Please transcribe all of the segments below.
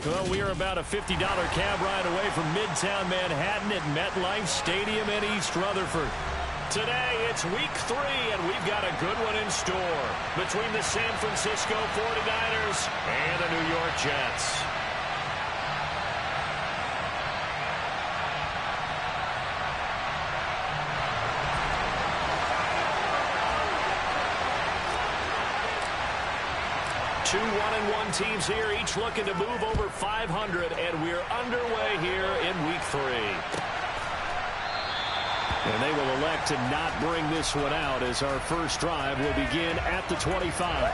Well, we are about a $50 cab ride away from Midtown Manhattan at MetLife Stadium in East Rutherford. Today, it's week 3, and we've got a good one in store between the San Francisco 49ers and the New York Jets. Two 1-1 teams here, each looking to move over 500, and we're underway here in week 3. And they will elect to not bring this one out as our first drive will begin at the 25.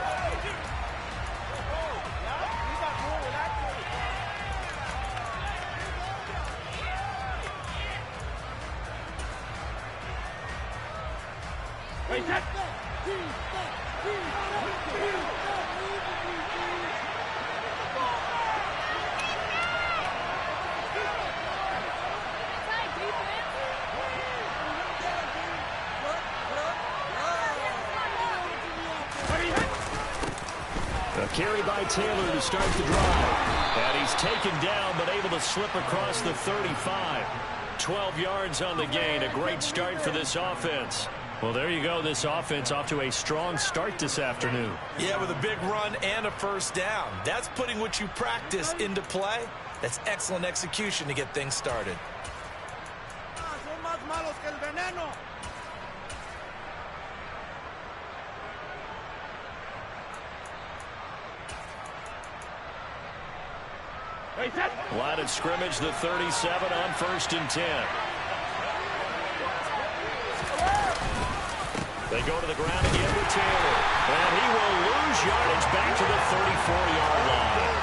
Carry by Taylor to start the drive. And he's taken down but able to slip across the 35. 12 yards on the gain. A great start for this offense. Well, there you go. This offense off to a strong start this afternoon. Yeah, with a big run and a first down. That's putting what you practice into play. That's excellent execution to get things started. Line of scrimmage, the 37 on 1st and 10. They go to the ground again with Taylor. And he will lose yardage back to the 34-yard line.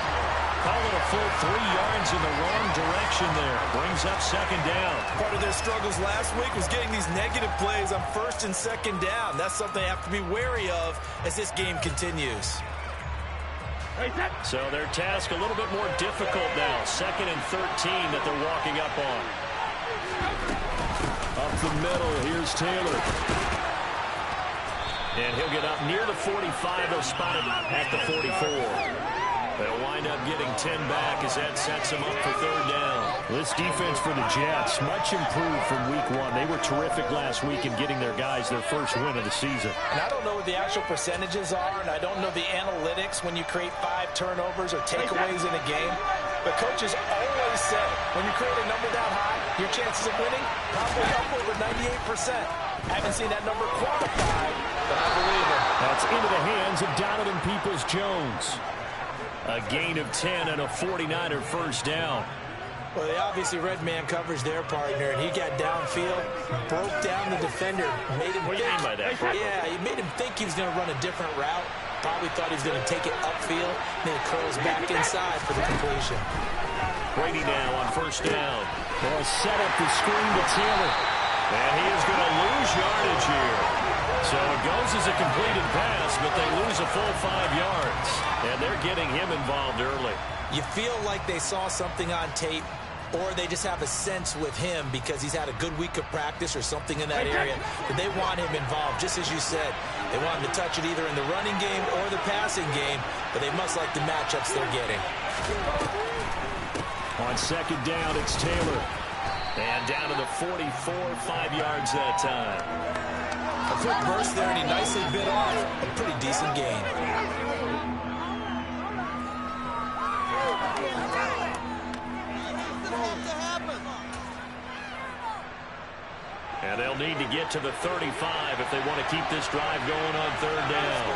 Call it a full 3 yards in the wrong direction there. Brings up 2nd down. Part of their struggles last week was getting these negative plays on 1st and 2nd down. That's something they have to be wary of as this game continues. So their task a little bit more difficult now. 2nd and 13 that they're walking up on. Up the middle, here's Taylor. And he'll get up near the 45. They'll spot it at the 44. They'll wind up getting 10 back as that sets them up for 3rd down. This defense for the Jets, much improved from week 1. They were terrific last week in getting their guys their first win of the season. And I don't know what the actual percentages are, and I don't know the analytics when you create 5 turnovers or takeaways in a game. But coaches always say, when you create a number that high, your chances of winning probably up over 98%. I haven't seen that number quantified, but I believe it. That's into the hands of Donovan Peoples-Jones. A gain of 10 and a 49er first down. Well, they obviously read man coverage their partner, and he got downfield, broke down the defender, made him What do you mean by that? Yeah, he made him think he was going to run a different route. Probably thought he was going to take it upfield, then it curls back inside for the completion. Brady now on 1st down. They'll set up the screen to Taylor. And he is going to lose yardage here. So it goes as a completed pass, but they lose a full 5 yards. And they're getting him involved early. You feel like they saw something on tape, or they just have a sense with him because he's had a good week of practice or something in that area that they want him involved. Just as you said, they want him to touch it either in the running game or the passing game, but they must like the matchups they're getting. On 2nd down, it's Taylor. And down to the 44, 5 yards that time. A quick burst there, and he nicely bit off a pretty decent gain. And they'll need to get to the 35 if they want to keep this drive going on 3rd down.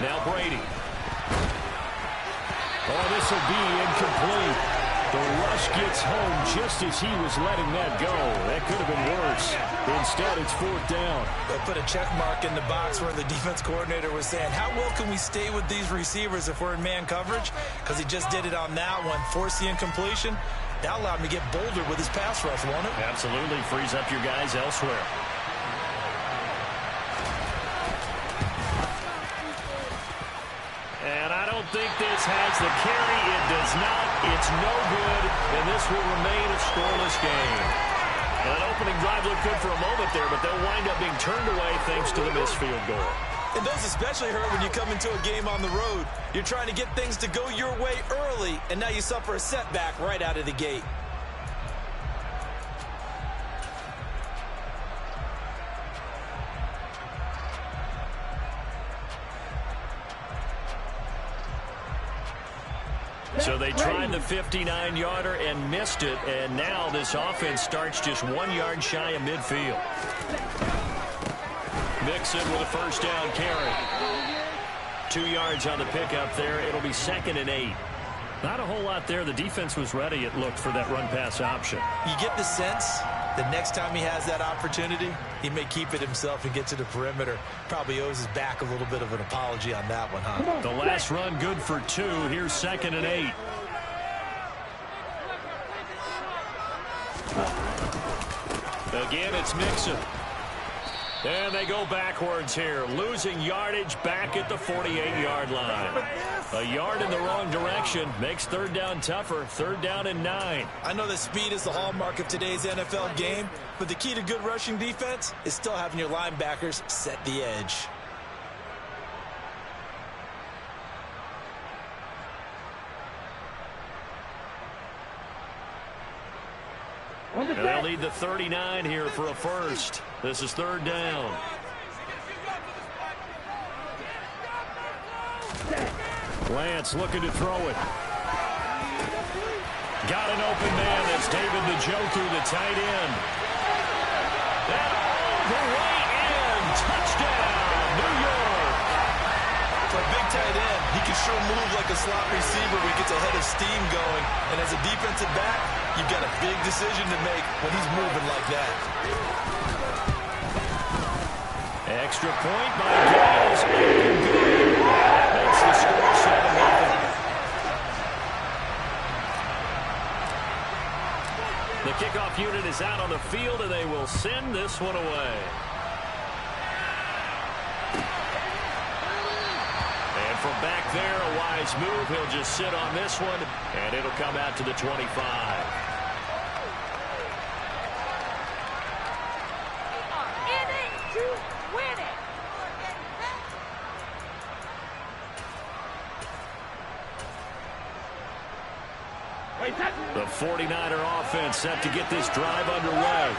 Now Brady. Oh, this will be incomplete. The rush gets home just as he was letting that go. That could have been worse. Instead, it's 4th down. They put a check mark in the box where the defense coordinator was saying, how well can we stay with these receivers if we're in man coverage? Because he just did it on that one, forced the incompletion. That allowed him to get bolder with his pass rush, won't it? Absolutely. Frees up your guys elsewhere. And I don't think this has the carry. It does not. It's no good. And this will remain a scoreless game. An opening drive looked good for a moment there, but they'll wind up being turned away thanks to the missed field goal. And those especially hurt when you come into a game on the road. You're trying to get things to go your way early, and now you suffer a setback right out of the gate. So they tried the 59-yarder and missed it, and now this offense starts just 1 yard shy of midfield. Mixon with a first down carry. 2 yards on the pickup there. It'll be 2nd and 8. Not a whole lot there. The defense was ready, it looked, for that run-pass option. You get the sense the next time he has that opportunity, he may keep it himself and get to the perimeter. Probably owes his back a little bit of an apology on that one, huh? The last run good for 2. Here's 2nd and 8. Again, it's Mixon. And they go backwards here, losing yardage back at the 48-yard line. A yard in the wrong direction makes 3rd down tougher. 3rd down and 9. I know that speed is the hallmark of today's NFL game, but the key to good rushing defense is still having your linebackers set the edge. And they'll need the 39 here for a first. This is 3rd down. Lance looking to throw it. Got an open man. That's David Njoku, the tight end. And all the way in. Touchdown, New York. For a big tight end, he can sure move like a slot receiver when he gets a head of steam going. And as a defensive back, you've got a big decision to make when he's moving like that. Extra point by Gales. Good. That makes the score 7-0. The kickoff unit is out on the field, and they will send this one away. And from back there, a wise move. He'll just sit on this one, and it'll come out to the 25. The 49er offense set to get this drive underway.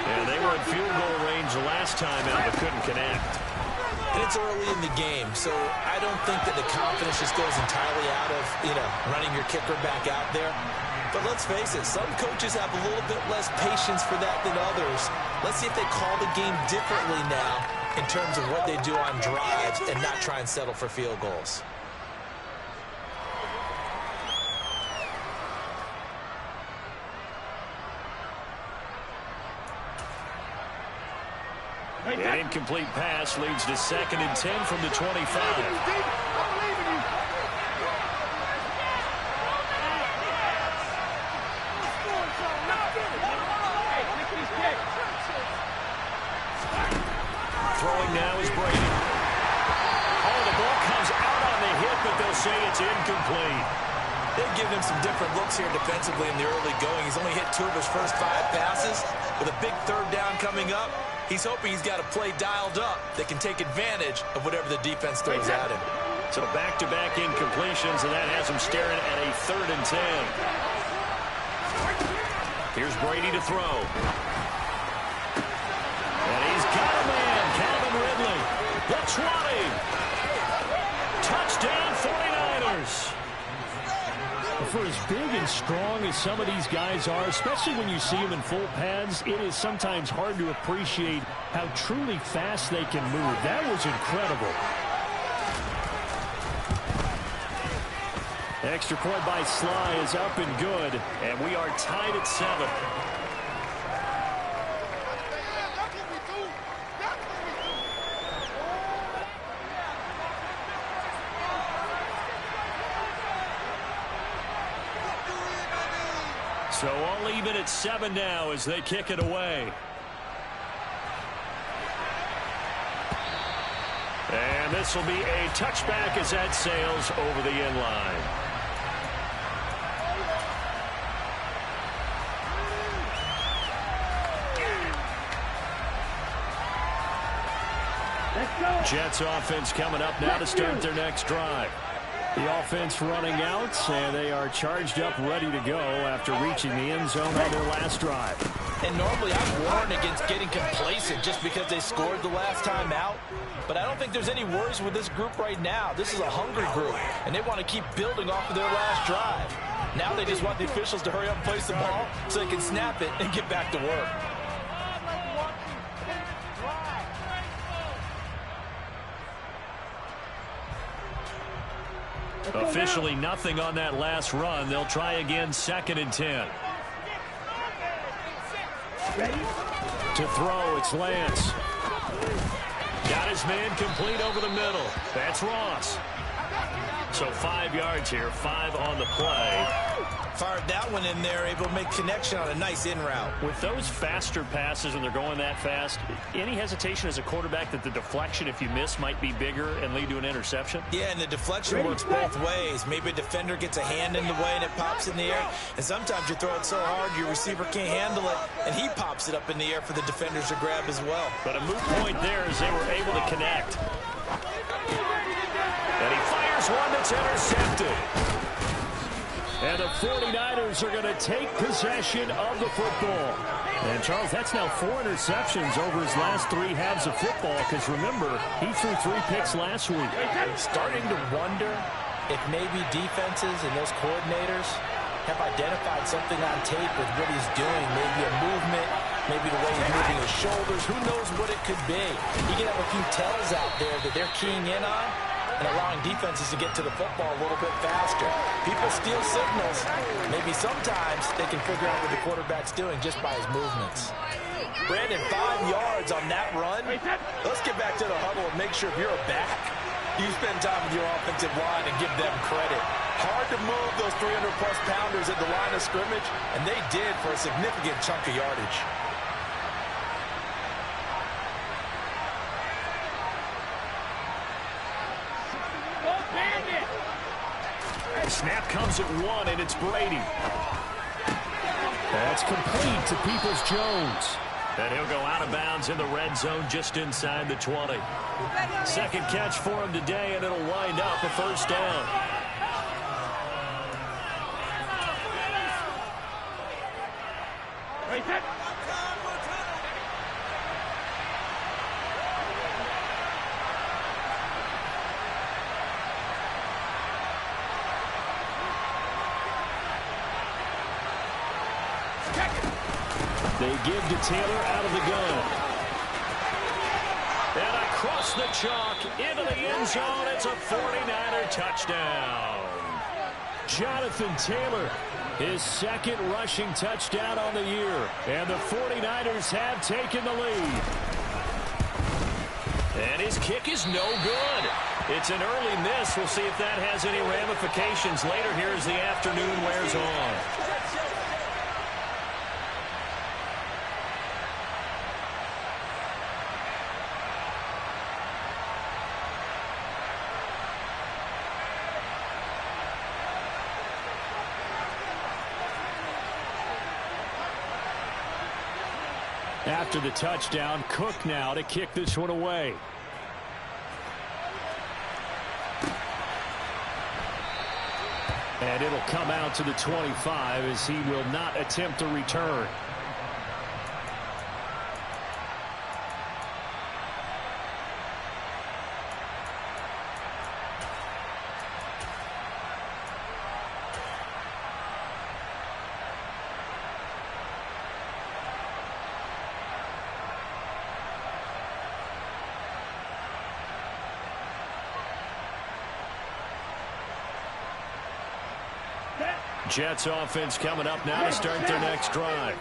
And they were in field goal range last time out, but couldn't connect. And it's early in the game, so I don't think that the confidence just goes entirely out of, running your kicker back out there. But let's face it, some coaches have a little bit less patience for that than others. Let's see if they call the game differently now in terms of what they do on drives and not try and settle for field goals. An incomplete pass leads to 2nd and 10 from the 25. Throwing now is Brady. Oh, the ball comes out on the hit, but they'll say it's incomplete. They've given him some different looks here defensively in the early going. He's only hit 2 of his first 5 passes. With a big 3rd down coming up, he's hoping he's got a play dialed up that can take advantage of whatever the defense throws at him. So back-to-back incompletions, and that has him staring at a 3rd and 10. Here's Brady to throw. And he's got a man, Calvin Ridley. The 20. Touchdown 49ers. For as big and strong as some of these guys are, especially when you see them in full pads, it is sometimes hard to appreciate how truly fast they can move. That was incredible. Extra point by Sly is up and good, and we are tied at 7. So all even at 7 now as they kick it away. And this will be a touchback as that sails over the end line. Jets offense coming up now to start their next drive. The offense running out, and they are charged up, ready to go after reaching the end zone on their last drive. And normally I'm warned against getting complacent just because they scored the last time out. But I don't think there's any worries with this group right now. This is a hungry group, and they want to keep building off of their last drive. Now they just want the officials to hurry up and place the ball so they can snap it and get back to work. Officially nothing on that last run. They'll try again, 2nd and 10. To throw, it's Lance. Got his man complete over the middle. That's Ross. So 5 yards here, 5 on the play. Fired that one in there, able to make connection on a nice in route. With those faster passes when they're going that fast, any hesitation as a quarterback that the deflection, if you miss, might be bigger and lead to an interception? Yeah, and the deflection works both ways. Maybe a defender gets a hand in the way and it pops in the air. And sometimes you throw it so hard your receiver can't handle it, and he pops it up in the air for the defenders to grab as well. But a moot point there as they were able to connect. And he fires one that's intercepted. And the 49ers are going to take possession of the football. And, Charles, that's now 4 interceptions over his last 3 halves of football, because, remember, he threw 3 picks last week. Starting to wonder if maybe defenses and those coordinators have identified something on tape with what he's doing. Maybe a movement, maybe the way he's moving his shoulders. Who knows what it could be? He can have a few tells out there that they're keying in on and allowing defenses to get to the football a little bit faster. People steal signals. Maybe sometimes they can figure out what the quarterback's doing just by his movements. Brandon, 5 yards on that run. Let's get back to the huddle and make sure if you're a back, you spend time with your offensive line and give them credit. Hard to move those 300-plus pounders at the line of scrimmage, and they did for a significant chunk of yardage. Snap comes at 1, and it's Brady. That's complete to Peoples-Jones. And he'll go out of bounds in the red zone just inside the 20. Second catch for him today, and it'll wind up a first down. They give to Taylor out of the gun. And across the chalk into the end zone. It's a 49er touchdown. Jonathan Taylor, his 2nd rushing touchdown on the year. And the 49ers have taken the lead. And his kick is no good. It's an early miss. We'll see if that has any ramifications later here as the afternoon wears on. After the touchdown, Cook now to kick this one away. And it'll come out to the 25 as he will not attempt to return. Jets offense coming up now to start their next drive.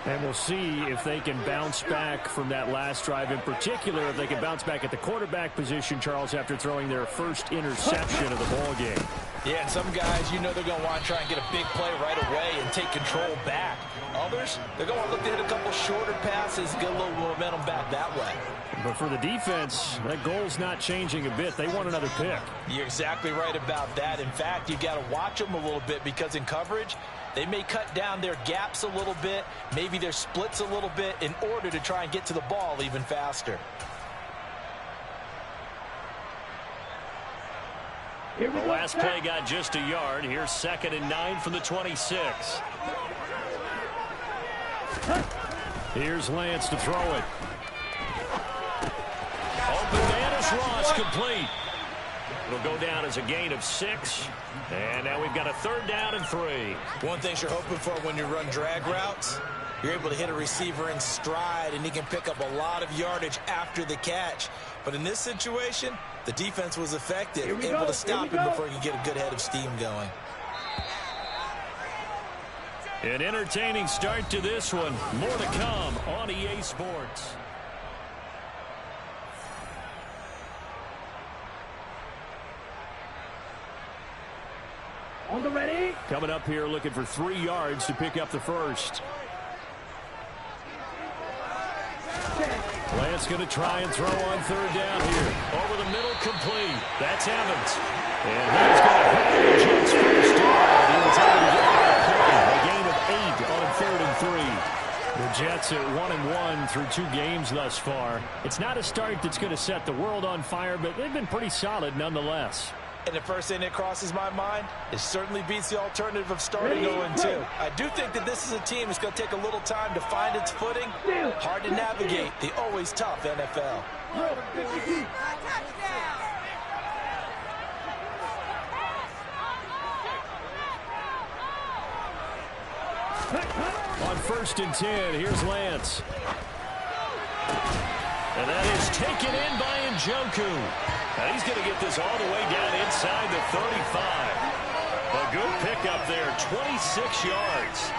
And we'll see if they can bounce back from that last drive. In particular, if they can bounce back at the quarterback position, Charles, after throwing their first interception of the ballgame. Yeah, and some guys, you know they're going to want to try and get a big play right away and take control back. Others, they're going to look to hit a couple shorter passes, get a little momentum back that way. But for the defense, that goal's not changing a bit. They want another pick. You're exactly right about that. In fact, you got to watch them a little bit because in coverage, they may cut down their gaps a little bit, maybe their splits a little bit in order to try and get to the ball even faster. The last play got just a yard. Here's 2nd and 9 from the 26. Here's Lance to throw it. Open man is Ross, complete. It'll go down as a gain of 6. And now we've got a 3rd down and 3. One thing you're hoping for when you run drag routes, you're able to hit a receiver in stride, and he can pick up a lot of yardage after the catch. But in this situation, the defense was effective, able to stop him before he could get a good head of steam going. An entertaining start to this one. More to come on EA Sports. On the ready. Coming up here looking for 3 yards to pick up the first. Lance going to try and throw on 3rd down here. Over the middle, complete. That's Evans. And he's going to hit the Jets' first down. He was able to get that play. A gain of 8 on 3rd and 3. The Jets at 1-1 through 2 games thus far. It's not a start that's going to set the world on fire, but they've been pretty solid nonetheless. And the first thing that crosses my mind, it certainly beats the alternative of starting 0-2. I do think that this is a team that's going to take a little time to find its footing. Hard to navigate the always tough NFL. On 1st and 10, here's Lance. And that is taken in by Njoku. And he's going to get this all the way down inside the 35. A good pickup there, 26 yards.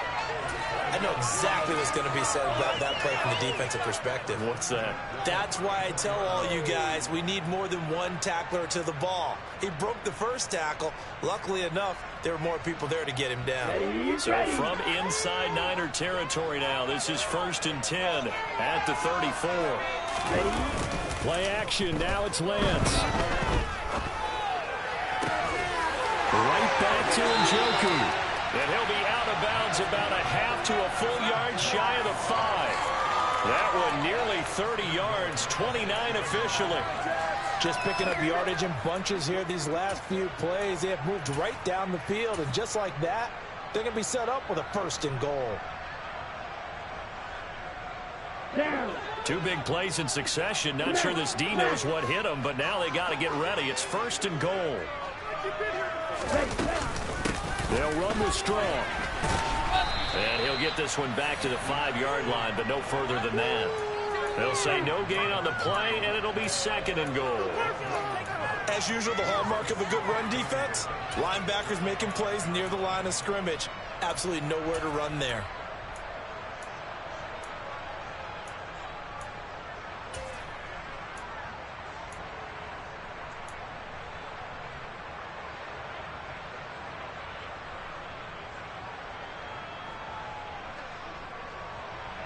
I know exactly what's going to be said about that play from the defensive perspective. What's that? That's why I tell all you guys we need more than one tackler to the ball. He broke the first tackle. Luckily enough, there were more people there to get him down. So from inside Niner territory now, this is 1st and 10 at the 34. Play action. Now it's Lance. Right back to Njoku. And he'll be out of bounds about a half to a full yard shy of the 5. That one nearly 30 yards, 29 officially. Just picking up yardage in bunches here these last few plays. They have moved right down the field, and just like that, they're going to be set up with a 1st and goal. Down. 2 big plays in succession. Not sure this D knows what hit him, but now they got to get ready. It's 1st and goal. They'll run with Strong. And he'll get this one back to the 5-yard line, but no further than that. They'll say no gain on the play, and it'll be 2nd and goal. As usual, the hallmark of a good run defense, linebackers making plays near the line of scrimmage. Absolutely nowhere to run there.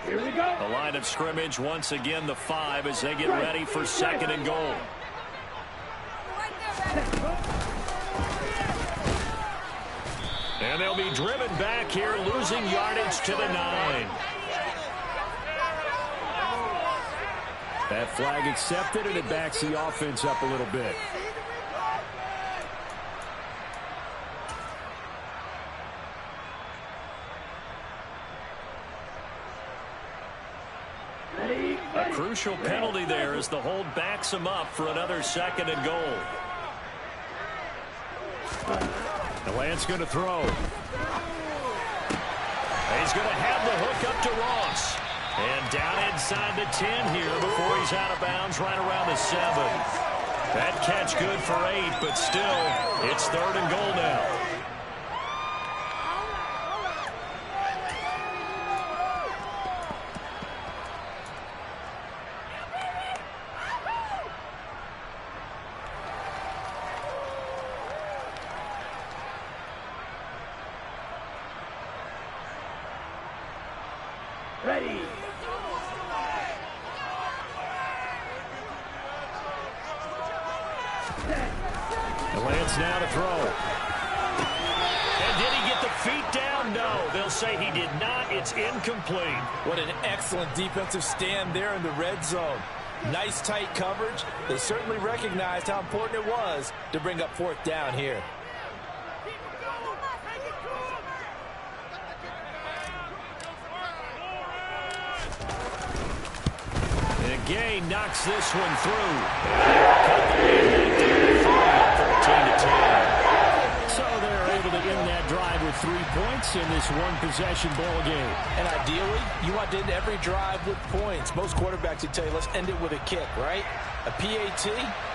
Here we go. The line of scrimmage, once again, the 5 as they get ready for 2nd and goal. And they'll be driven back here, losing yardage to the 9. That flag accepted, and it backs the offense up a little bit. A crucial penalty there as the hold backs him up for another 2nd and goal. The Lance going to throw. He's going to have the hook up to Ross. And down inside the 10 here before he's out of bounds right around the 7. That catch good for 8, but still, it's 3rd and goal now. Ready. The Lance now to throw. And did he get the feet down? No. They'll say he did not. It's incomplete. What an excellent defensive stand there in the red zone. Nice tight coverage. They certainly recognized how important it was to bring up fourth down here. And Gay knocks this one through. Cut the lead right there, 14-10. So they're able to end that drive with 3 points in this one-possession ball game. And ideally, you want to end every drive with points. Most quarterbacks would tell you, let's end it with a kick, right? A PAT,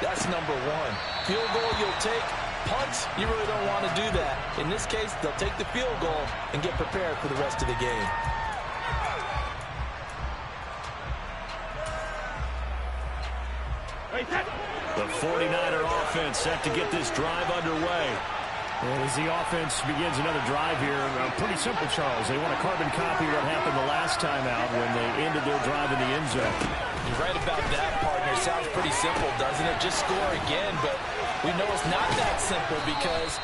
that's number one. Field goal, you'll take. Punts, you really don't want to do that. In this case, they'll take the field goal and get prepared for the rest of the game. The 49er offense set to get this drive underway. And as the offense begins another drive here, pretty simple, Charles. They want to carbon copy what happened the last time out when they ended their drive in the end zone. You're right about that, partner. Sounds pretty simple, doesn't it? Just score again, but we know it's not that simple because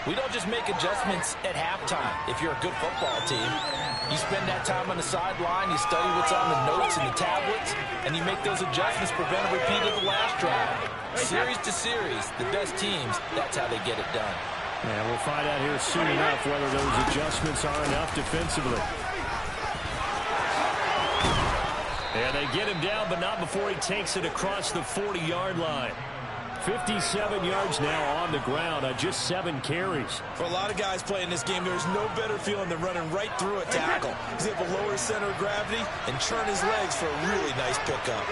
we don't just make adjustments at halftime. If you're a good football team, you spend that time on the sideline, you study what's on the notes and the tablets, and you make those adjustments, prevent a repeat of the last drive. Series to series, the best teams, that's how they get it done. And we'll find out here soon enough whether those adjustments are enough defensively. And they get him down, but not before he takes it across the 40-yard line. 57 yards now on the ground on just 7 carries. For a lot of guys playing this game, there's no better feeling than running right through a tackle. He's able to lower his center of gravity and churn his legs for a really nice pickup.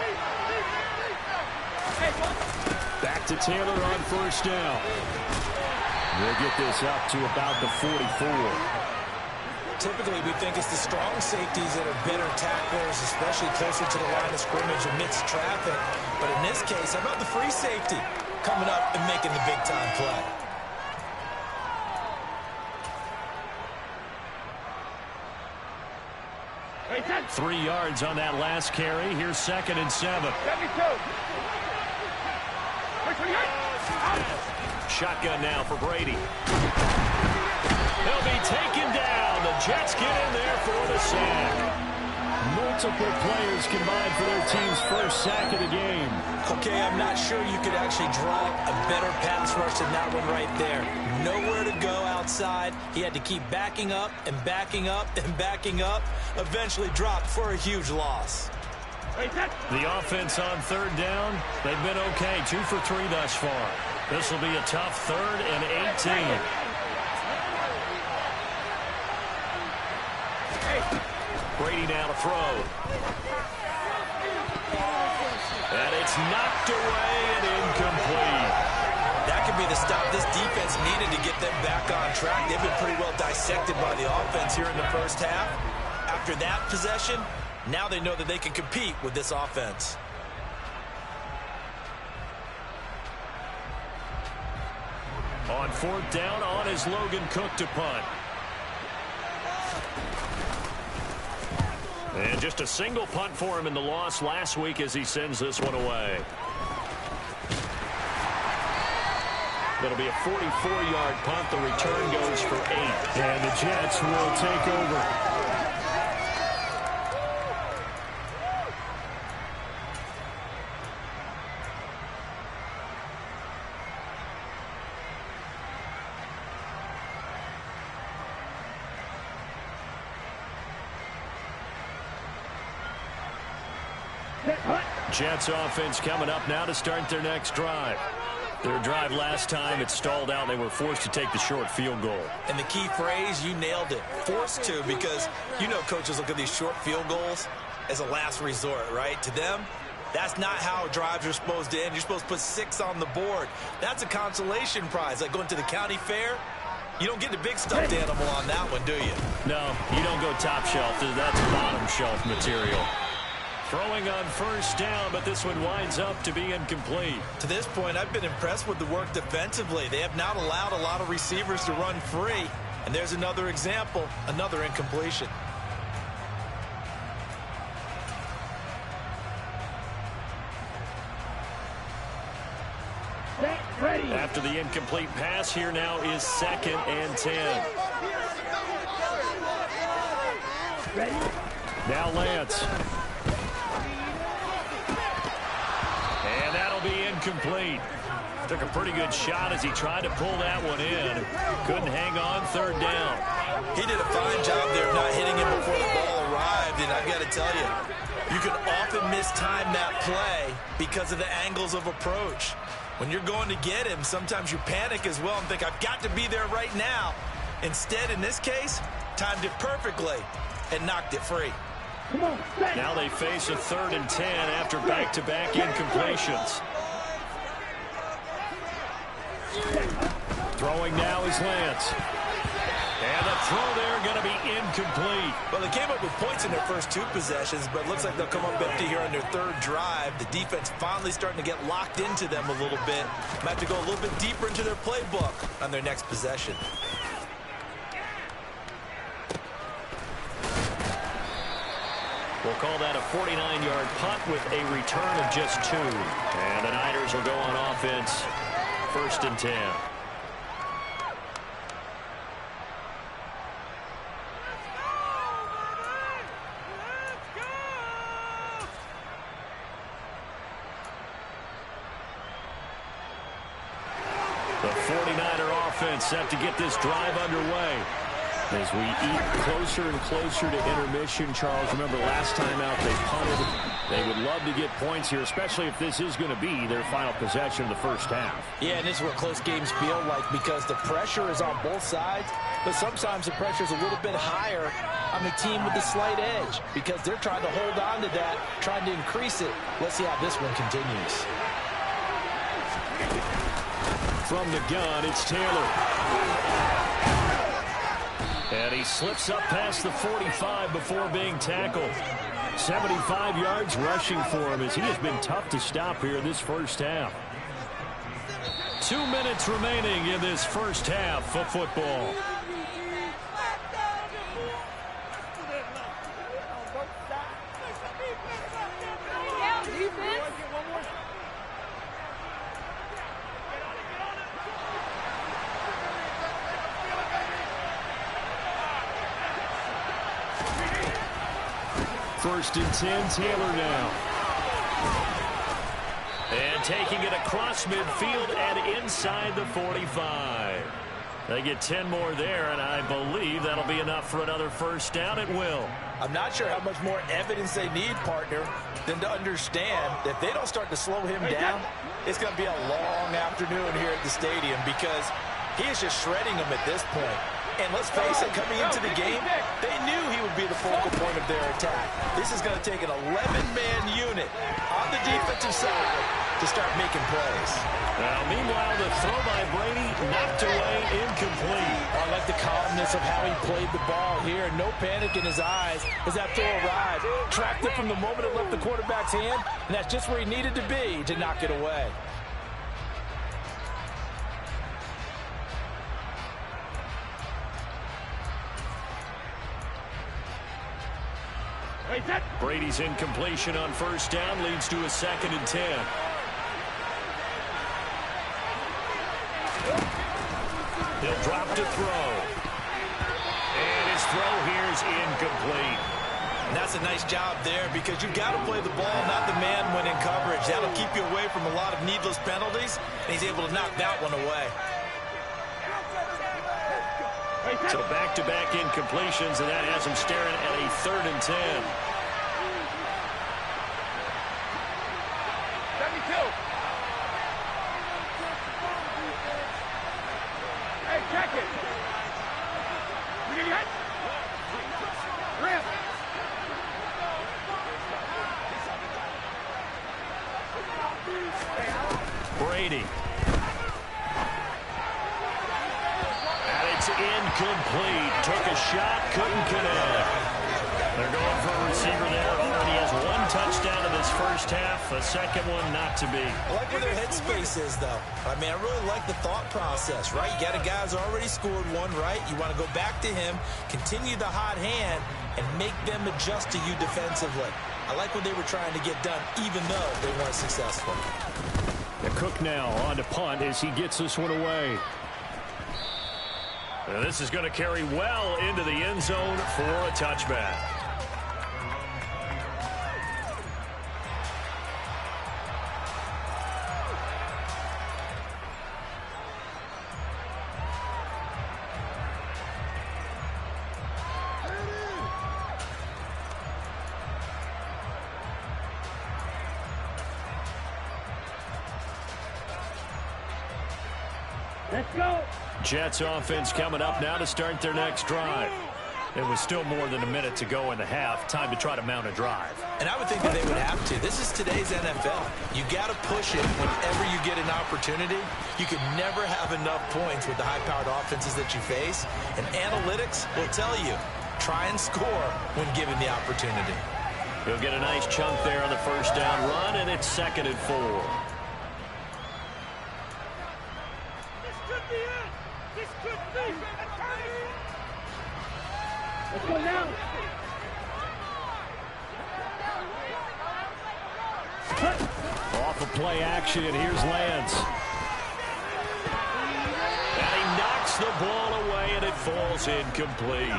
Back to Taylor on first down. We'll get this up to about the 44. Typically, we think it's the strong safeties that are better tacklers, especially closer to the line of scrimmage amidst traffic. But in this case, how about the free safety coming up and making the big-time play? Hey, 3 yards on that last carry. Here's 2nd and 7. Shotgun now for Brady. He'll be taken down. The Jets get in there for the sack. Multiple players combined for their team's first sack of the game. Okay, I'm not sure you could actually draw a better pass rush than that one right there. Nowhere to go outside. He had to keep backing up and backing up and backing up. Eventually dropped for a huge loss. The offense on 3rd down, they've been okay. 2 for 3 thus far. This will be a tough 3rd and 18. Brady now to throw. And it's knocked away and incomplete. That could be the stop this defense needed to get them back on track. They've been pretty well dissected by the offense here in the first half. After that possession, now they know that they can compete with this offense. On 4th down, on is Logan Cook to punt. And just a single punt for him in the loss last week as he sends this one away. That'll be a 44-yard punt. The return goes for 8. And the Jets will take over. Jets offense coming up now to start their next drive. Their drive last time, it stalled out. They were forced to take the short field goal. And the key phrase, you nailed it. Forced to, because you know coaches look at these short field goals as a last resort, right? To them, that's not how drives are supposed to end. You're supposed to put 6 on the board. That's a consolation prize. Like going to the county fair, you don't get the big stuffed animal on that one, do you? No, you don't go top shelf. That's bottom shelf material. Throwing on first down, but this one winds up to be incomplete. To this point, I've been impressed with the work defensively. They have not allowed a lot of receivers to run free. And there's another example, another incompletion. After the incomplete pass, here now is 2nd and 10. Now Lance. incomplete. Took a pretty good shot as he tried to pull that one in. Couldn't hang on, third down. He did a fine job there of not hitting him before the ball arrived, and I've got to tell you, you can often mistime that play because of the angles of approach. When you're going to get him, sometimes you panic as well and think, I've got to be there right now. Instead, in this case, timed it perfectly and knocked it free. Now they face a 3rd and 10 after back-to-back incompletions. Throwing now is Lance. And the throw there going to be incomplete. Well, they came up with points in their first 2 possessions, but it looks like they'll come up empty here on their 3rd drive. The defense finally starting to get locked into them a little bit. Might have to go a little bit deeper into their playbook on their next possession. We'll call that a 49-yard punt with a return of just 2. And the Niners will go on offense, 1st and 10. The 49er offense set to get this drive underway. As we eat closer and closer to intermission, Charles, remember last time out they punted. They would love to get points here, especially if this is going to be their final possession of the first half. Yeah, and this is what close games feel like because the pressure is on both sides, but sometimes the pressure is a little bit higher on the team with the slight edge because they're trying to hold on to that, trying to increase it. Let's see how this one continues. From the gun, it's Taylor. And he slips up past the 45 before being tackled. 75 yards rushing for him as he has been tough to stop here in this first half. 2 minutes remaining in this first half of football. First and 10, Taylor now. And taking it across midfield and inside the 45. They get 10 more there, and I believe that'll be enough for another first down. It will. I'm not sure how much more evidence they need, partner, than to understand that if they don't start to slow him down, it's going to be a long afternoon here at the stadium because he is just shredding them at this point. And let's face it, coming into the game, they knew he would be the focal point of their attack. This is going to take an 11-man unit on the defensive side to start making plays. Now, meanwhile, the throw by Brady knocked away, incomplete. I like the calmness of how he played the ball here. No panic in his eyes as that throw arrived. Tracked it from the moment it left the quarterback's hand, and that's just where he needed to be to knock it away. Brady's incompletion on first down leads to a 2nd and 10. He'll drop to throw. And his throw here is incomplete. And that's a nice job there because you've got to play the ball, not the man when in coverage. That'll keep you away from a lot of needless penalties, and he's able to knock that one away. So back-to-back incompletions, and that has him staring at a 3rd and 10. Hey, check it. Brady. Incomplete. Took a shot, couldn't connect. They're going for a receiver there. Already has 1 touchdown in this first half. A second one not to be. I like where their headspace is, though. I mean, I really like the thought process, right? You got a guy who's already scored 1, right? You want to go back to him, continue the hot hand, and make them adjust to you defensively. I like what they were trying to get done, even though they weren't successful. The Cook now on to punt as he gets this one away. And this is going to carry well into the end zone for a touchback. Let's go. Jets offense coming up now to start their next drive. It was still more than a minute to go in the half. Time to try to mount a drive. And I would think that they would have to. This is today's NFL. You got to push it whenever you get an opportunity. You can never have enough points with the high-powered offenses that you face. And analytics will tell you, try and score when given the opportunity. He'll get a nice chunk there on the first down run, and it's 2nd and 4. This could be it. This could be. Let's go now. Off of play action, here's Lance. And he knocks the ball away, and it falls incomplete.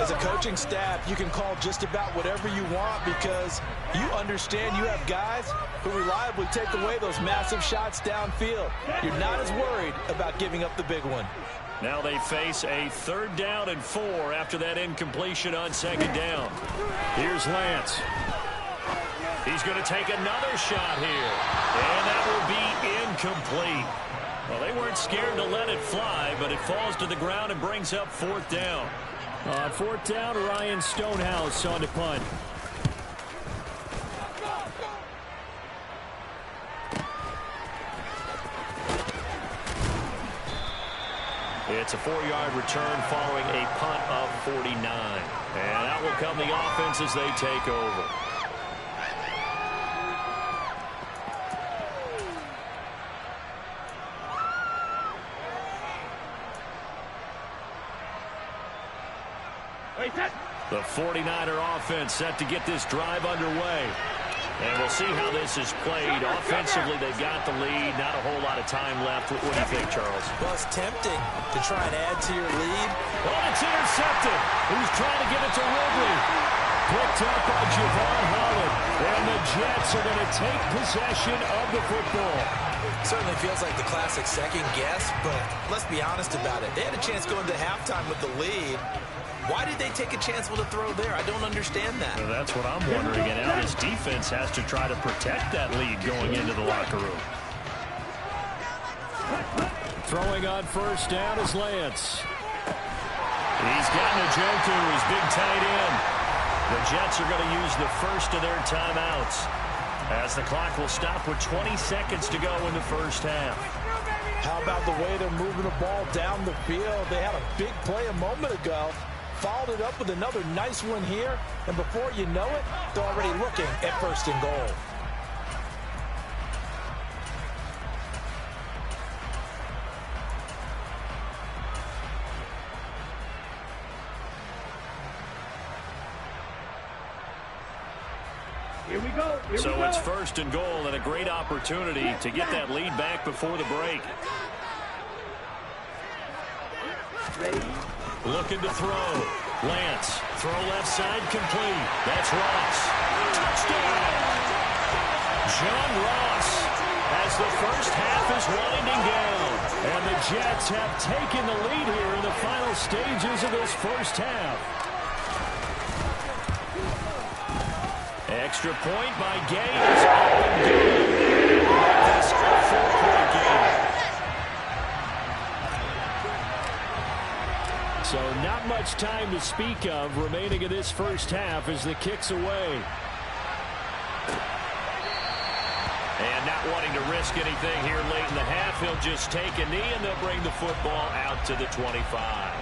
As a coaching staff, you can call just about whatever you want because you understand you have guys who reliably take away those massive shots downfield. You're not as worried about giving up the big one. Now they face a 3rd down and 4 after that incompletion on 2nd down. Here's Lance. He's going to take another shot here. And that will be incomplete. Well, they weren't scared to let it fly, but it falls to the ground and brings up 4th down. On 4th down, Ryan Stonehouse on the punt. It's a 4-yard return following a punt of 49. And out will come the offense as they take over. The 49er offense set to get this drive underway. And we'll see how this is played. Offensively, they got the lead. Not a whole lot of time left. What do you think, Charles? Well, it's tempting to try and add to your lead. Oh, it's intercepted. He's trying to give it to Ridley. Picked up by Javon Holland. And the Jets are going to take possession of the football. Certainly feels like the classic second guess, but let's be honest about it. They had a chance going to halftime with the lead. Why did they take a chance with a throw there? I don't understand that. Well, that's what I'm wondering. And now this defense has to try to protect that lead going into the locker room. Throwing on 1st down is Lance. He's gotten a Njoku, his big tight end. The Jets are going to use the first of their timeouts as the clock will stop with 20 seconds to go in the first half. How about the way they're moving the ball down the field? They had a big play a moment ago. Followed it up with another nice one here. And before you know it, they're already looking at 1st and goal. Here we go. So it's 1st and goal and a great opportunity to get that lead back before the break. Ready? Looking to throw. Lance, throw left side complete. That's Ross. Touchdown! John Ross as the first half is winding down. And the Jets have taken the lead here in the final stages of this first half. Extra point by Gay is up and good. This 4-point game. So not much time to speak of remaining in this first half as the kick's away. And not wanting to risk anything here late in the half, he'll just take a knee and they'll bring the football out to the 25.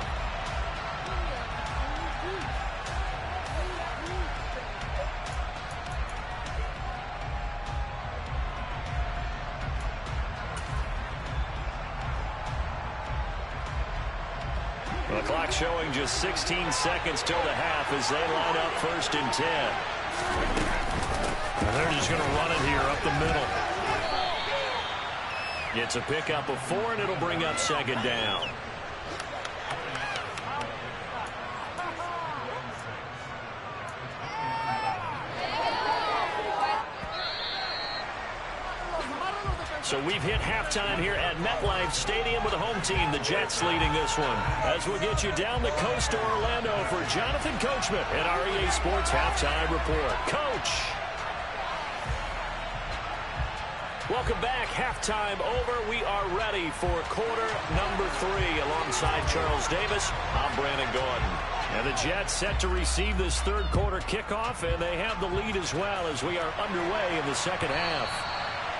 The clock showing just 16 seconds till the half as they line up 1st and 10. And they're just going to run it here up the middle. Gets a pickup of 4, and it'll bring up 2nd down. So we've hit halftime here at MetLife Stadium with the home team, the Jets, leading this one. As we'll get you down the coast to Orlando for Jonathan Coachman at REA Sports Halftime Report. Coach. Welcome back. Halftime over. We are ready for quarter number 3. Alongside Charles Davis, I'm Brandon Gordon. And the Jets set to receive this third quarter kickoff, and they have the lead as well as we are underway in the second half.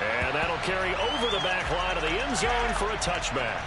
And that'll carry over the back line of the end zone for a touchback.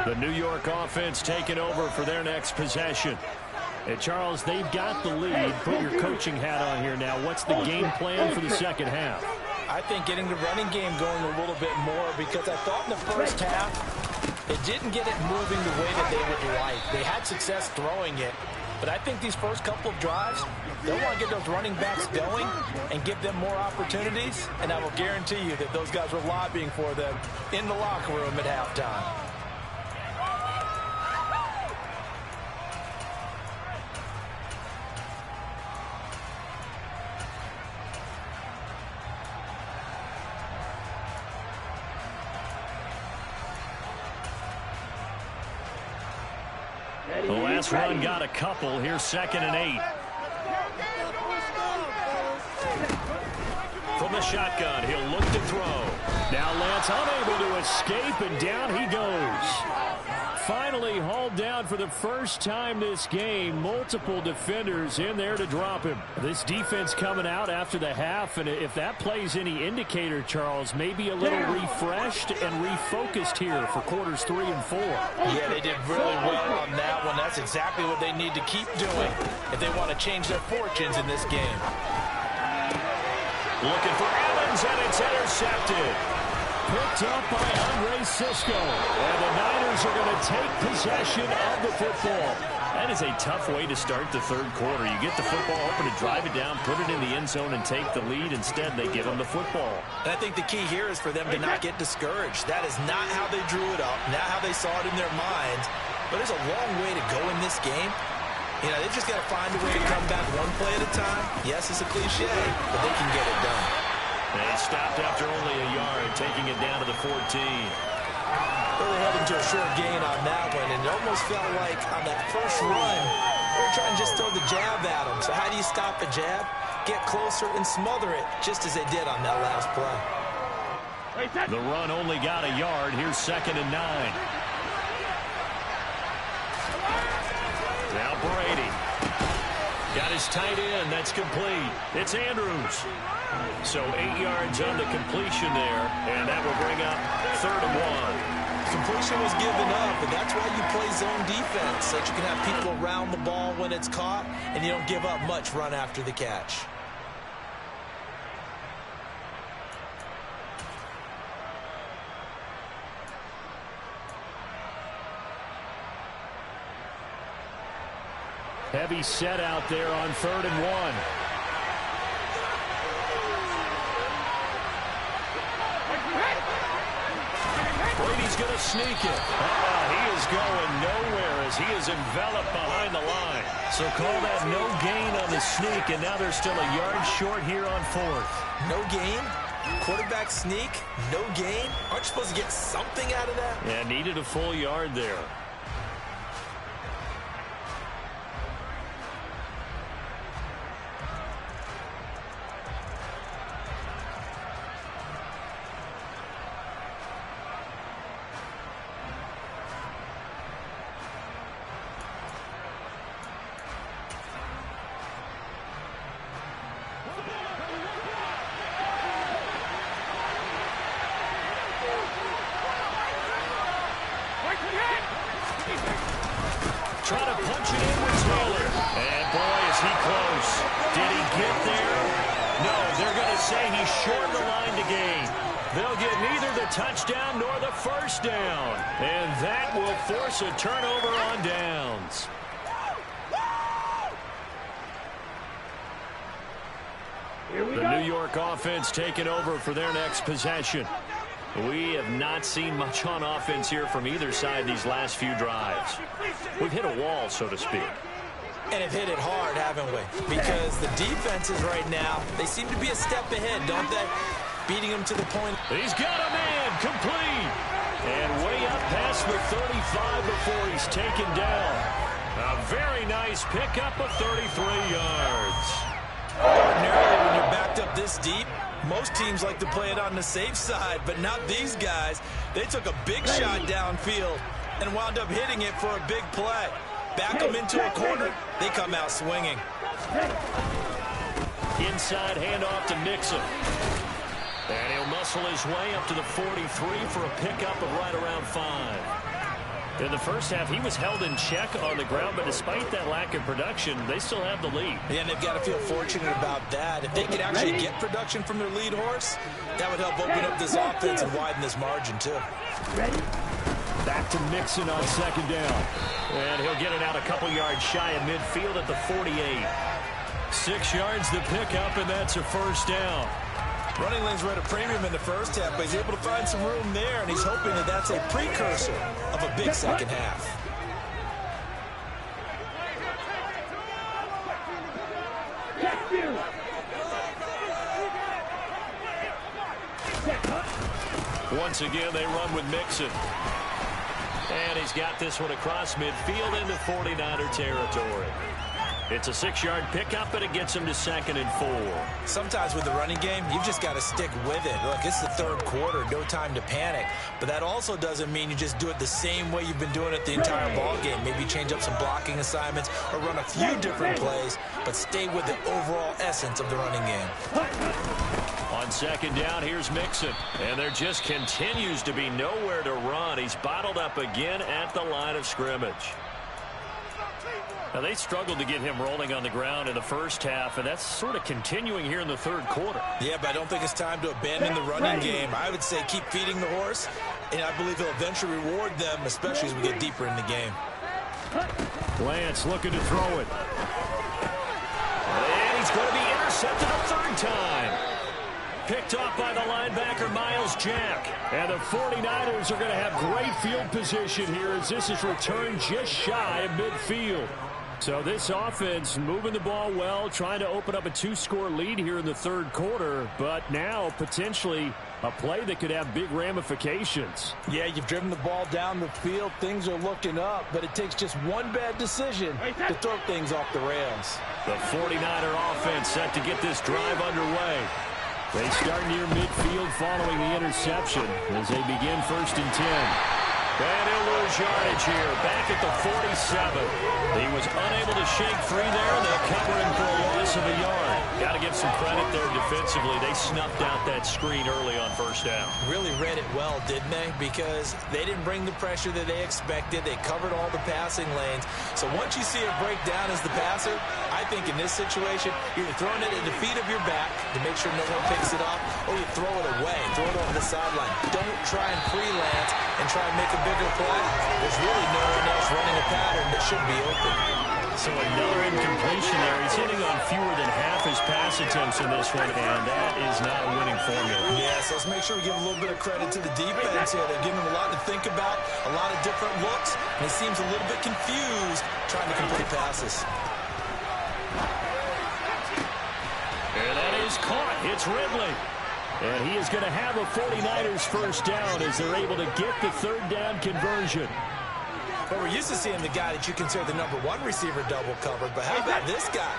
The New York offense taking over for their next possession. And Charles, they've got the lead. Put your coaching hat on here now. What's the game plan for the second half? I think getting the running game going a little bit more, because I thought in the first half they didn't get it moving the way that they would like. They had success throwing it, but I think these first couple of drives, they'll want to get those running backs going and give them more opportunities, and I will guarantee you that those guys were lobbying for them in the locker room at halftime. The last run got a couple. Here's 2nd and 8. From the shotgun, he'll look to throw. Now Lance unable to escape, and down he goes. Finally hauled down for the first time this game. Multiple defenders in there to drop him. This defense coming out after the half, and if that plays any indicator, Charles, maybe a little refreshed and refocused here for quarters 3 and 4. Yeah, they did really well on that one. That's exactly what they need to keep doing if they want to change their fortunes in this game. Looking for Evans, and it's intercepted. Picked up by Andre Cisco. And the Niners are going to take possession of the football. That is a tough way to start the third quarter. You get the football open to drive it down, put it in the end zone, and take the lead. Instead, they give them the football. And I think the key here is for them to not get discouraged. That is not how they drew it up, not how they saw it in their minds. But there's a long way to go in this game. You know, they've just got to find a way to come back one play at a time. Yes, it's a cliche, but they can get it done. They stopped after only a yard, taking it down to the 14. Really heading to a short gain on that one, and it almost felt like on that first run, they were trying to just throw the jab at them. So how do you stop a jab? Get closer and smother it, just as they did on that last play. The run only got a yard. Here's 2nd and 9. Now Brady. Got his tight end. That's complete. It's Andrews. So 8 yards on the completion there, and that will bring up 3rd and 1. Completion was given up, and that's why you play zone defense, so that you can have people around the ball when it's caught, and you don't give up much run after the catch. Heavy set out there on 3rd and 1. Brady's going to sneak it. He is going nowhere as he is enveloped behind the line. So call that no gain on the sneak, and now they're still a yard short here on 4th. No gain? Quarterback sneak? No gain? Aren't you supposed to get something out of that? Yeah, needed a full yard there. Trying to punch it in with Taylor. And boy, is he close. Did he get there? No, they're going to say he's short the line to gain. They'll get neither the touchdown nor the first down. And that will force a turnover on downs. The New York offense taking over for their next possession. We have not seen much on offense here from either side these last few drives. We've hit a wall, so to speak. And have hit it hard, haven't we? Because the defenses right now, they seem to be a step ahead, don't they? Beating them to the point. He's got a man, complete. And way up past the 35 before he's taken down. A very nice pickup of 33 yards. Ordinarily, when you're backed up this deep, most teams like to play it on the safe side, but not these guys. They took a big shot downfield and wound up hitting it for a big play. Back them into a corner, they come out swinging. Inside handoff to Mixon. And he'll muscle his way up to the 43 for a pickup of right around 5. In the first half, he was held in check on the ground, but despite that lack of production, they still have the lead. Yeah, and they've got to feel fortunate about that. If they could actually get production from their lead horse, that would help open up this offense and widen this margin, too. Back to Mixon on second down. And he'll get it out a couple yards shy of midfield at the 48. 6 yards the pickup, and that's a first down. Running lanes were at a premium in the first half, but he's able to find some room there, and he's hoping that that's a precursor of a big second half. Once again, they run with Mixon. And he's got this one across midfield into 49er territory. It's a 6-yard pickup, and it gets him to 2nd and 4. Sometimes with the running game, you've just got to stick with it. Look, it's the third quarter, no time to panic. But that also doesn't mean you just do it the same way you've been doing it the entire ball game. Maybe change up some blocking assignments or run a few different plays, but stay with the overall essence of the running game. On second down, here's Mixon. And there just continues to be nowhere to run. He's bottled up again at the line of scrimmage. Now, they struggled to get him rolling on the ground in the first half, and that's sort of continuing here in the third quarter. Yeah, but I don't think it's time to abandon the running game. I would say keep feeding the horse, and I believe he'll eventually reward them, especially as we get deeper in the game. Lance looking to throw it. And he's going to be intercepted a third time. Picked off by the linebacker, Miles Jack. And the 49ers are going to have great field position here as this is returned just shy of midfield. So this offense moving the ball well, trying to open up a 2-score lead here in the third quarter, but now potentially a play that could have big ramifications. Yeah, you've driven the ball down the field. Things are looking up, but it takes just one bad decision to throw things off the rails. The 49er offense set to get this drive underway. They start near midfield following the interception as they begin 1st and 10. And he'll lose yardage here, back at the 47. He was unable to shake free there. They'll cover him for a loss of a yard. Got to give some credit there defensively. They snuffed out that screen early on first down. Really read it well, didn't they? Because they didn't bring the pressure that they expected. They covered all the passing lanes. So once you see it break down as the passer, I think in this situation, you're either throwing it at the feet of your back to make sure no one picks it up, or you throw it away, throw it over the sideline. Don't try and freelance and try and make a bigger play. There's really no one else running a pattern that should be open. So another incompletion there. He's hitting on fewer than half his pass attempts in this one, and that is not a winning formula. Yes, let's make sure we give a little bit of credit to the defense here. They're giving him a lot to think about, a lot of different looks, and he seems a little bit confused trying to complete passes. And that is caught. It's Ridley. And he is going to have a 49ers first down as they're able to get the third down conversion. But we're used to seeing the guy that you consider the #1 receiver double covered. But how about this guy?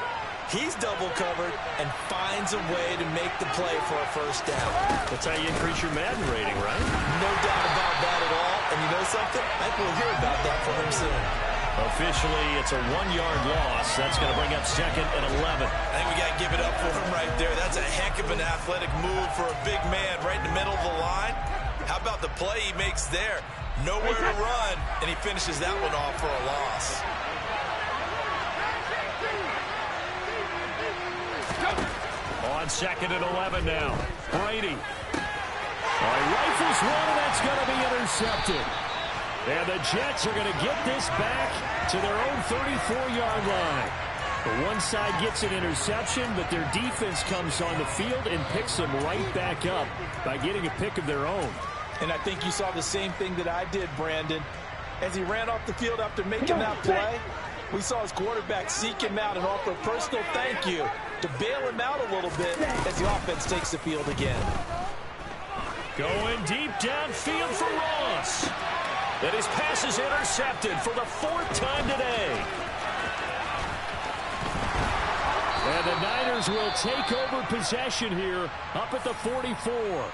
He's double covered and finds a way to make the play for a first down. That's how you increase your Madden rating, right? No doubt about that at all. And you know something? I think we'll hear about that from him soon. Officially, it's a 1-yard loss. That's going to bring up 2nd and 11. I think we got to give it up for him right there. That's a heck of an athletic move for a big man right in the middle of the line. How about the play he makes there? Nowhere to run, and he finishes that one off for a loss. On 2nd and 11 now. Brady. Rifles one, and that's going to be intercepted. And the Jets are going to get this back to their own 34-yard line. The one side gets an interception, but their defense comes on the field and picks them right back up by getting a pick of their own. And I think you saw the same thing that I did, Brandon. As he ran off the field after making that play, we saw his quarterback seek him out and offer a personal thank you to bail him out a little bit as the offense takes the field again. Going deep downfield for Ross. And his pass is intercepted for the 4th time today. And the Niners will take over possession here up at the 44.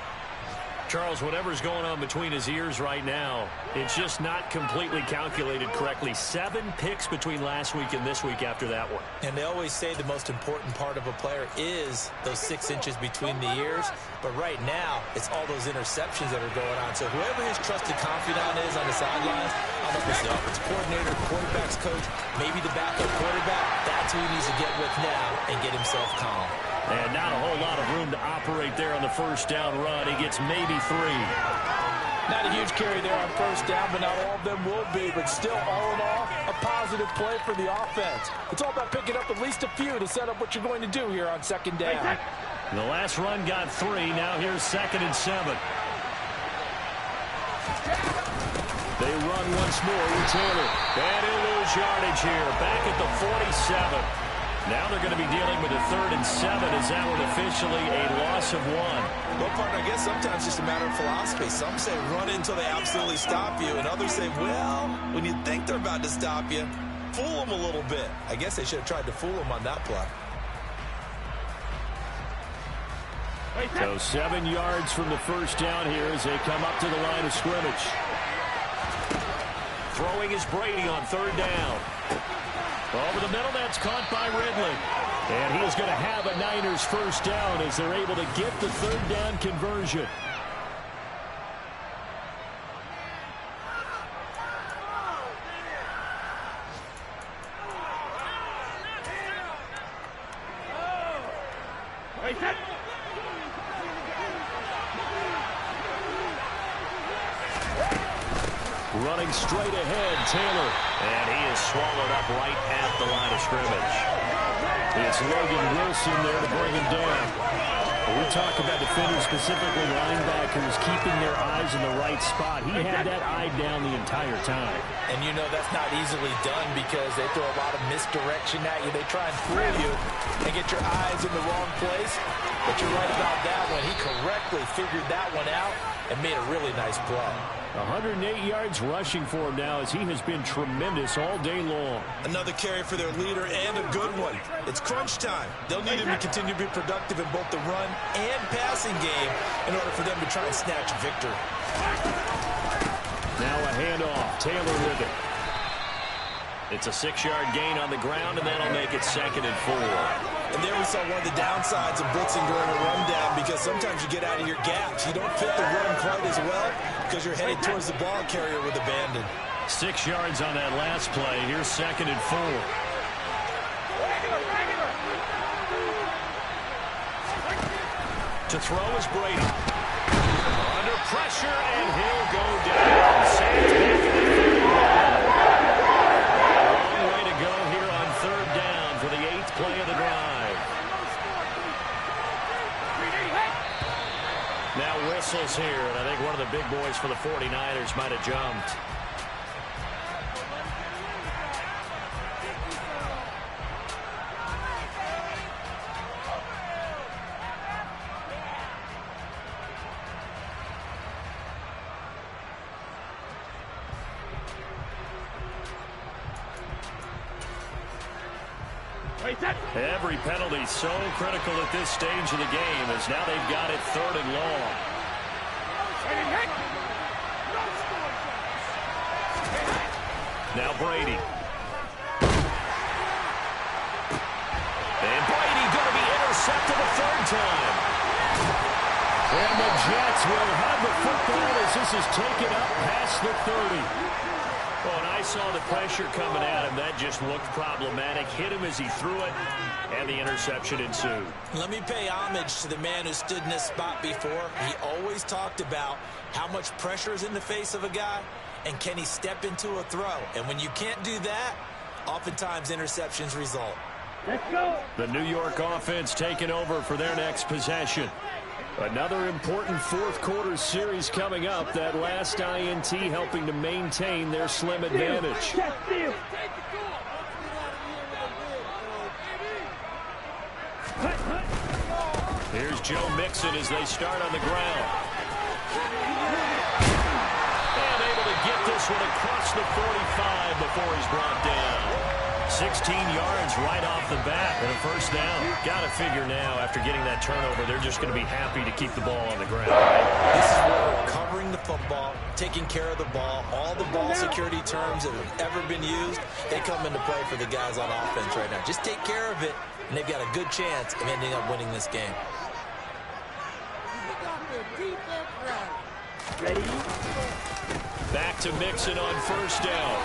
Charles, whatever's going on between his ears right now, it's just not completely calculated correctly. 7 picks between last week and this week after that one. And they always say the most important part of a player is those 6 inches between the ears. But right now, it's all those interceptions that are going on. So whoever his trusted confidant is on the sidelines, I don't know if it's the offensive coordinator, the quarterback's coach, maybe the backup quarterback, that's who he needs to get with now and get himself calm. And not a whole lot of room to operate there on the first down run. He gets maybe 3. Not a huge carry there on first down, but not all of them will be. But still, all in all, a positive play for the offense. It's all about picking up at least a few to set up what you're going to do here on second down. The last run got 3. Now here's 2nd and 7. They run once more with Taylor. And he'll lose yardage here. Back at the 47. Now they're going to be dealing with a 3rd and 7 as that one officially a loss of 1. Well, partner, I guess sometimes it's just a matter of philosophy. Some say run until they absolutely stop you, and others say, well, when you think they're about to stop you, fool them a little bit. I guess they should have tried to fool them on that play. So 7 yards from the first down here as they come up to the line of scrimmage. Throwing is Brady on 3rd down. Over the middle, that's caught by Ridley. And he is going to have a Niners first down as they're able to get the 3rd down conversion. Running straight ahead, Taylor. And he is swallowed up right at the line of scrimmage. It's Logan Wilson there to bring him down. We talk about defenders, specifically linebackers, keeping their eyes in the right spot. He had that eye down the entire time. And you know that's not easily done because they throw a lot of misdirection at you. They try and fool you and get your eyes in the wrong place. But you're right about that one. He correctly figured that one out and made a really nice play. 108 yards rushing for him now as he has been tremendous all day long. Another carry for their leader and a good one. It's crunch time. They'll need him to continue to be productive in both the run and passing game in order for them to try and snatch a victory. Now a handoff. Taylor with it. It's a 6-yard gain on the ground, and that'll make it 2nd and 4. And there we saw one of the downsides of blitzing during a rundown because sometimes you get out of your gaps. You don't fit the run quite as well because you're headed towards the ball carrier with abandon. 6 yards on that last play. Here's 2nd and 4. To throw is Brady. Under pressure, and he'll go down. Saints back at the 31. Long way to go here on 3rd down for the 8th play of the drive. Now whistles here, and I think one of the big boys for the 49ers might have jumped. Every penalty so critical at this stage of the game as now they've got it 3rd and long. Now Brady. And Brady going to be intercepted a 3rd time. And the Jets will have the football as this is taken up past the 30. Well, and I saw the pressure coming at him. That just looked problematic. Hit him as he threw it, and the interception ensued. Let me pay homage to the man who stood in this spot before. He always talked about how much pressure is in the face of a guy, and can he step into a throw. And when you can't do that, oftentimes interceptions result. Let's go. The New York offense taking over for their next possession. Another important fourth quarter series coming up. That last INT helping to maintain their slim advantage. Here's Joe Mixon as they start on the ground. And able to get this one across the 45 before he's brought down. 16 yards right off the bat and a first down. Got to figure now, after getting that turnover, they're just going to be happy to keep the ball on the ground. This is where covering the football, taking care of the ball, all the ball security terms that have ever been used, they come into play for the guys on offense right now. Just take care of it, and they've got a good chance of ending up winning this game. Ready? Back to Mixon on first down.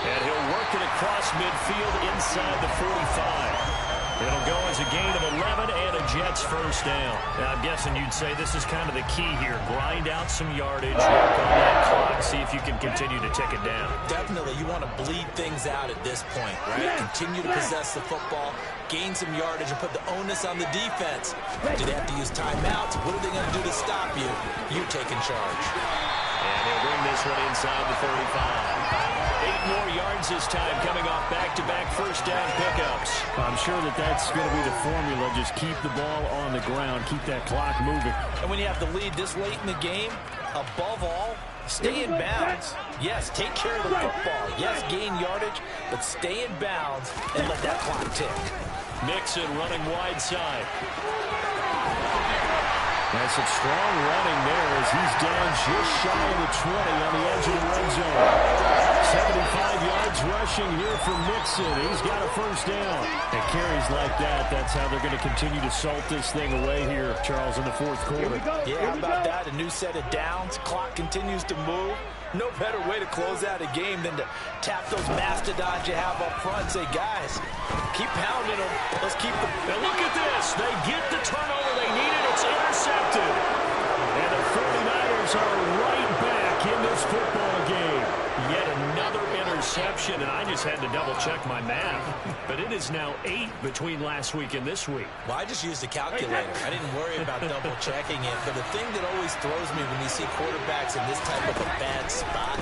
And he'll work it across midfield inside the 45. It'll go as a gain of 11 and a Jets first down. Now, I'm guessing you'd say this is kind of the key here. Grind out some yardage, work on that clock, see if you can continue to tick it down. Definitely, you want to bleed things out at this point, right? Continue to possess the football, gain some yardage, and put the onus on the defense. Do they have to use timeouts? What are they going to do to stop you? You taking charge. And he'll bring this one inside the 35. 8 more yards this time, coming off back-to-back first down pickups. I'm sure that's going to be the formula. Just keep the ball on the ground, keep that clock moving. And when you have the lead this late in the game, above all, stay in bounds. Yes, take care of the football. Yes, gain yardage, but stay in bounds and let that clock tick. Mixon running wide side. That's some strong running there as he's down just shy of the 20 on the edge of the red zone. 75 yards rushing here for Mixon. He's got a first down. And carries like that, that's how they're going to continue to salt this thing away here, Charles, in the fourth quarter. Yeah, how about that? A new set of downs. Clock continues to move. No better way to close out a game than to tap those mastodons you have up front and say, guys, keep pounding them. Let's keep them. Now look at this. They get the turnover they needed. It's intercepted. And the 49ers are right back in this football game. Yet another interception, and I just had to double-check my math. But it is now 8 between last week and this week. Well, I just used a calculator. I didn't worry about double-checking it. But the thing that always throws me when you see quarterbacks in this type of a bad spot,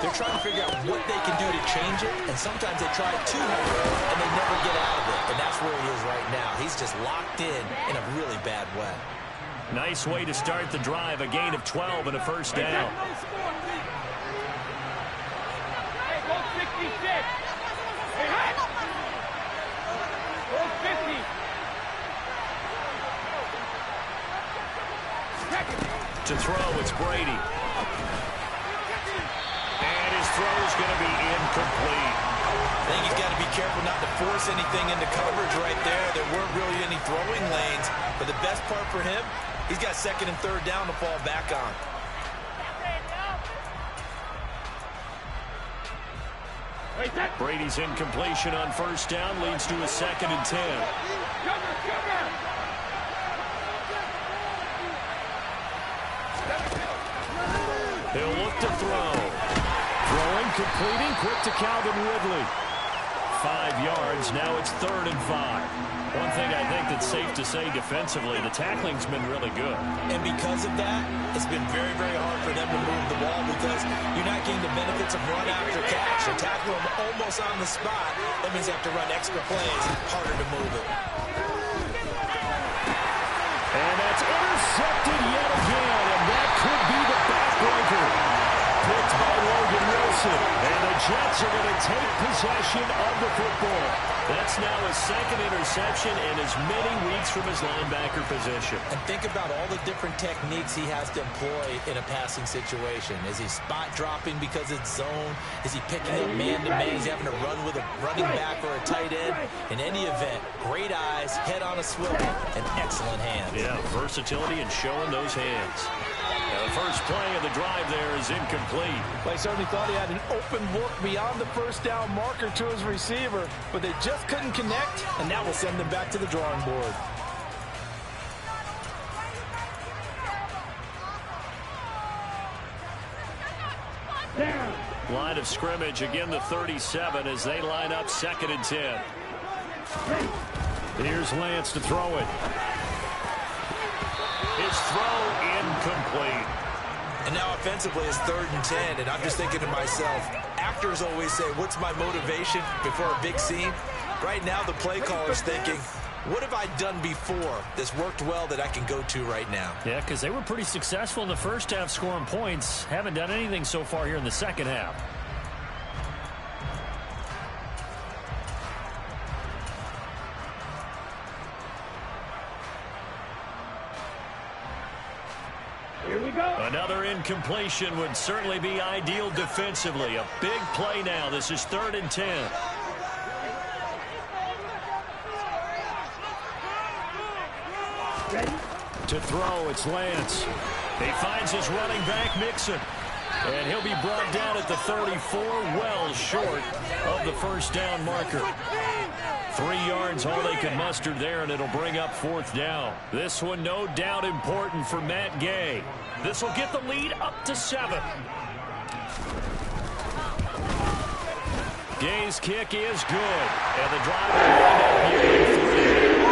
they're trying to figure out what they can do to change it, and sometimes they try too hard, and they never get out of it. And that's where he is right now. He's just locked in a really bad way. Nice way to start the drive, a gain of 12 and a first down. To throw, it's Brady. And his throw is going to be incomplete. I think he's got to be careful not to force anything into coverage right there. There weren't really any throwing lanes. But the best part for him, he's got second and third down to fall back on. Brady's incompletion on first down leads to a 2nd and 10. He'll look to throw. Throwing, completing, quick to Calvin Ridley. 5 yards, now it's 3rd and 5. One thing I think that's safe to say defensively, the tackling's been really good. And because of that, it's been very, very hard for them to move the ball because you're not getting the benefits of run after catch. You're tackling them almost on the spot. That means they have to run extra plays, harder to move it. And that's intercepted yet again, and that could be the backbreaker. Picked by Logan Wilson. And the Jets are going to take possession of the football. That's now his 2nd interception in as many weeks from his linebacker position. And think about all the different techniques he has to employ in a passing situation. Is he spot dropping because it's zone? Is he picking up man-to-man? He's having to run with a running back or a tight end? In any event, great eyes, head on a swivel, and excellent hands. Yeah, versatility and showing those hands. Now the first play of the drive there is incomplete. Well, I certainly thought he had an open look beyond the first down marker to his receiver, but they just couldn't connect, and that will send them back to the drawing board. Line of scrimmage, again the 37 as they line up 2nd and 10. Here's Lance to throw it. His throw incomplete. And now offensively it's 3rd and 10, and I'm just thinking to myself, actors always say, what's my motivation before a big scene? Right now the play caller's thinking, what have I done before that's worked well that I can go to right now? Yeah, because they were pretty successful in the first half scoring points. Haven't done anything so far here in the second half. Another incompletion would certainly be ideal defensively. A big play now. This is 3rd and 10. To throw, it's Lance. He finds his running back, Mixon. And he'll be brought down at the 34, well short of the first down marker. 3 yards, all they could muster there, and it'll bring up 4th down. This one, no doubt, important for Matt Gay. This will get the lead up to 7. Gay's kick is good, and the drive will wind up here in 3.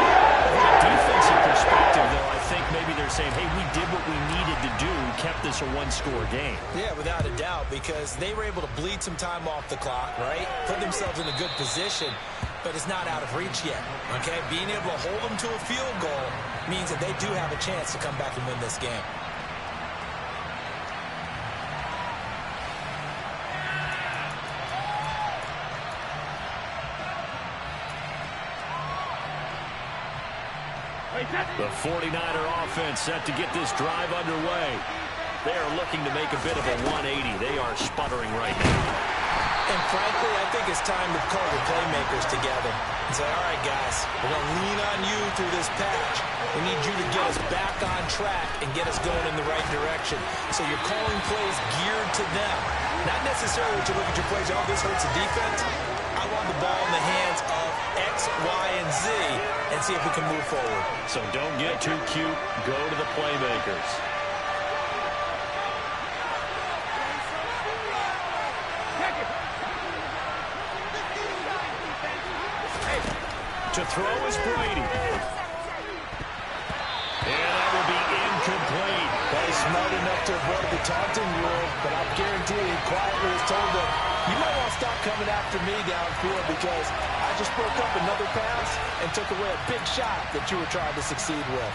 From a defensive perspective, though, I think maybe they're saying, hey, we did what we needed to do, kept this a 1-score game. Yeah, without a doubt, because they were able to bleed some time off the clock, right? Put themselves in a good position, but it's not out of reach yet, okay? Being able to hold them to a field goal means that they do have a chance to come back and win this game. The 49er offense set to get this drive underway. They are looking to make a bit of a 180. They are sputtering right now. And frankly, I think it's time to call your playmakers together and say, all right, guys, we're going to lean on you through this patch. We need you to get us back on track and get us going in the right direction. So you're calling plays geared to them. Not necessarily to look at your plays, oh, this hurts the defense. I want the ball in the hands of X, Y, and Z and see if we can move forward. So don't get too cute. Go to the playmakers. To throw is Brady. And that will be incomplete. He's smart enough to avoid the taunting rule, but I guarantee he quietly has told them, you might want to stop coming after me downfield because I just broke up another pass and took away a big shot that you were trying to succeed with.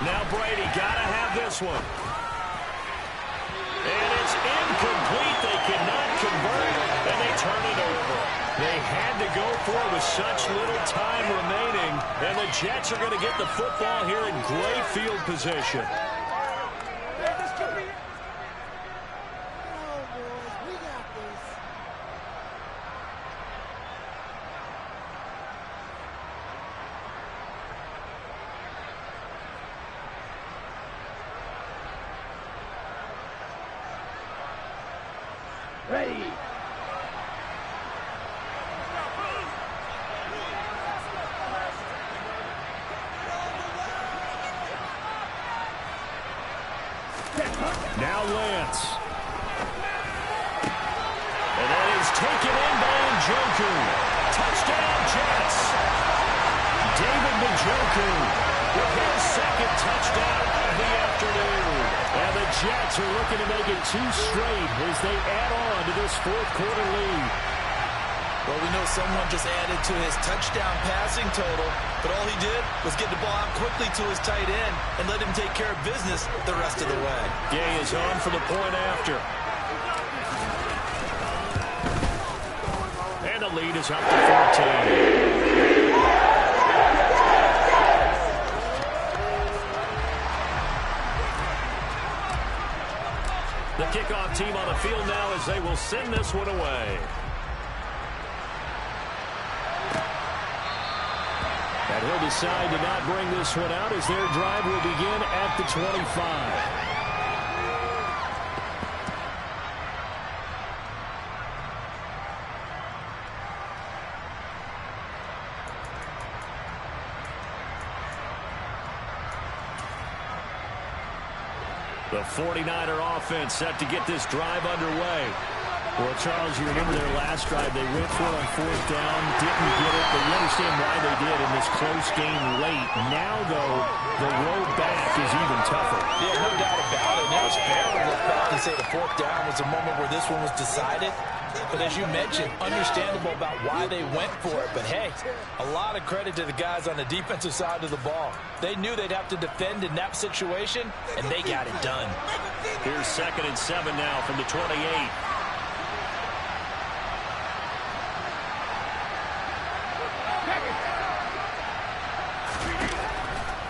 Now Brady got to have this one. And it's incomplete. They cannot convert, and they turn it over. They had to go for it with such little time remaining, and the Jets are going to get the football here in great field position. Ready. Now Lance. And that is taken in by Njoku. Touchdown, Jets. David Njoku with his 2nd touchdown of the afternoon. And the Jets are looking to make it 2 straight as they add on to this 4th quarter lead. Well, we know someone just added to his touchdown passing total, but all he did was get the ball out quickly to his tight end and let him take care of business the rest of the way. Gay is on for the point after. And the lead is up to 14. The kickoff team on the field now as they will send this one away. And he'll decide to not bring this one out as their drive will begin at the 25. The 49er offense set to get this drive underway. Well, Charles, you remember their last drive. They went for it on fourth down, didn't get it, but you understand why they did in this close game late. Now, though, the road back is even tougher. Yeah, no doubt about it. And it was fair to look back and say the fourth down was a moment where this one was decided. But as you mentioned, understandable about why they went for it. But, hey, a lot of credit to the guys on the defensive side of the ball. They knew they'd have to defend in that situation, and they got it done. Here's 2nd and 7 now from the 28.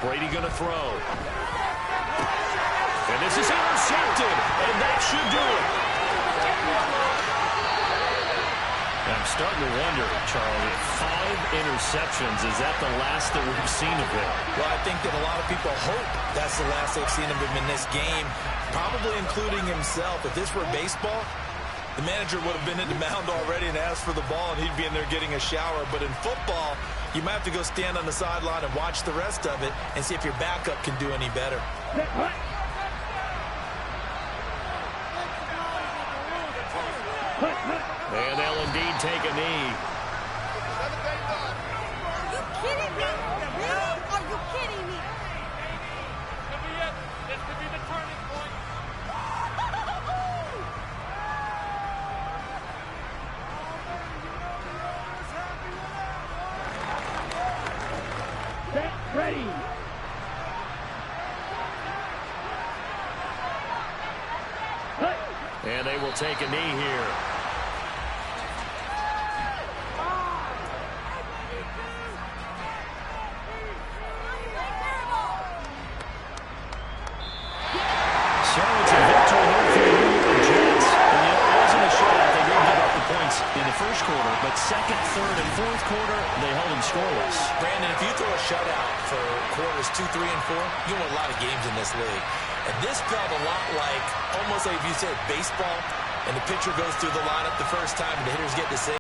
Brady going to throw. And this is intercepted, and that should do it. I'm starting to wonder, Charlie, 5 interceptions, is that the last that we've seen of him? Well, I think that a lot of people hope that's the last they've seen of him in this game, probably including himself. If this were baseball, the manager would have been in the mound already and asked for the ball, and he'd be in there getting a shower. But in football, you might have to go stand on the sideline and watch the rest of it and see if your backup can do any better. And they'll indeed take a knee. Are you kidding me? Really? Are you kidding me? This could be the turning point. Ready. And they will take a knee here. So it's a victory here for the New York Jets. And it wasn't a shutout. They didn't give up the points in the first quarter, but second, third, and fourth quarter, they held them scoreless. Brandon, if you throw a shutout for quarters 2, 3, and 4, you win a lot of games in this league. And this felt a lot like, almost like if you said baseball, and the pitcher goes through the lineup the first time, and the hitters get to say,